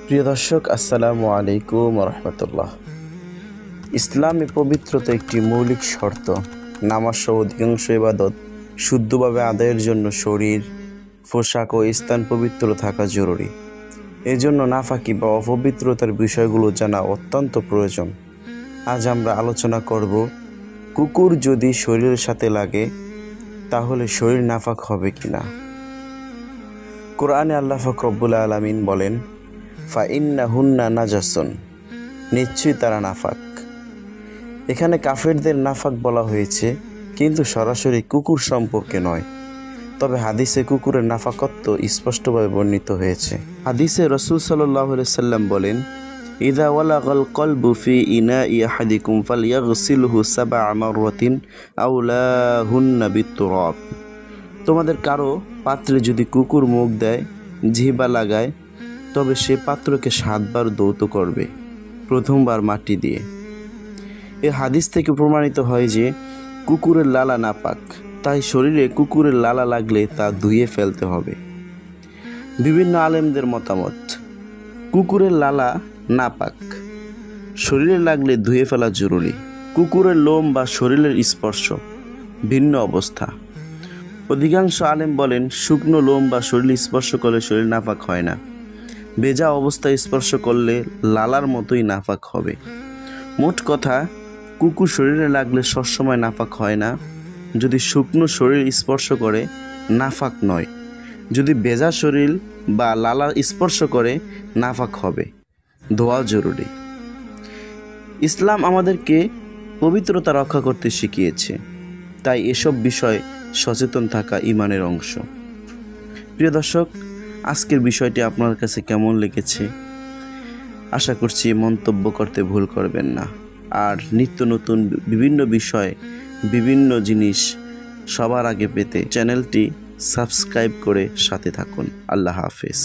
প্রিয় দর্শক, আসসালামু আলাইকুম রহমতুল্লাহ। ইসলামে পবিত্রতা একটি মৌলিক শর্ত। নামাজ সহ অধিকাংশ ইবাদত শুদ্ধভাবে আদায়ের জন্য শরীর, পোশাক ও স্থান পবিত্র থাকা জরুরি। এজন্য নাফাকি বা অপবিত্রতার বিষয়গুলো জানা অত্যন্ত প্রয়োজন। আজ আমরা আলোচনা করব, কুকুর যদি শরীরের সাথে লাগে তাহলে শরীর নাফাক হবে কিনা। কোরআনে আল্লাহ পাক রব্বুল আলামিন বলেন, ফাইন্নাহুন্না নাজাসুন, নিশ্চয়ই তারা নাফাক। এখানে কাফেরদের নাফাক বলা হয়েছে, কিন্তু সরাসরি কুকুর সম্পর্কে নয়। তবে হাদিসে কুকুরের নাফাকত্ব স্পষ্টভাবে বর্ণিত হয়েছে। হাদিসে রাসূল সাল্লাল্লাহু আলাইহি সাল্লাম বলেন, ইযা ওয়ালাগাল কলবু ফি ইনাই আহাদিকুম ফালইয়াগসিলহু সাবআ মাররাতিন আও লাহুন্না বিতুরাব। তোমাদের কারো পাত্রে যদি কুকুর মুখ দেয়, জিহ্বা লাগায়, তবে সে পাত্রকে 7 বার ধৌত করবে, প্রথমবার মাটি দিয়ে। এ হাদিস থেকে প্রমাণিত হয় যে কুকুরের লালা নাপাক, তাই শরীরে কুকুরের লালা লাগলে তা ধুয়ে ফেলতে হবে। বিভিন্ন আলেমদের মতামত, কুকুরের লালা নাপাক, শরীরে লাগলে ধুয়ে ফেলা জরুরি। কুকুরের লোম বা শরীরের স্পর্শ ভিন্ন অবস্থা। অধিকাংশ আলেম বলেন, শুকনো লোম বা শরীর স্পর্শ করলে শরীর নাপাক হয় না। ভেজা অবস্থায় স্পর্শ করলে লালার মতোই নাপাক হবে। মোট কথা, কুকুর শরীরে লাগলে সবসময় নাপাক হয় না। যদি শুকনো শরীর স্পর্শ করে, নাপাক নয়। যদি ভেজা শরীর বা লালা স্পর্শ করে, নাপাক হবে। ধোয়া জরুরি। ইসলাম আমাদেরকে পবিত্রতা রক্ষা করতে শিখিয়েছে, তাই এসব বিষয় সচেতন থাকা ঈমানের অংশ। প্রিয় দর্শক, আজকের বিষয়টি আপনার কাছে কেমন লেগেছে আশা করছি মন্তব্য করতে ভুল করবেন না। আর নিত্য নতুন বিভিন্ন বিষয়, বিভিন্ন জিনিস সবার আগে পেতে চ্যানেলটি সাবস্ক্রাইব করে সাথে থাকুন। আল্লাহ হাফেজ।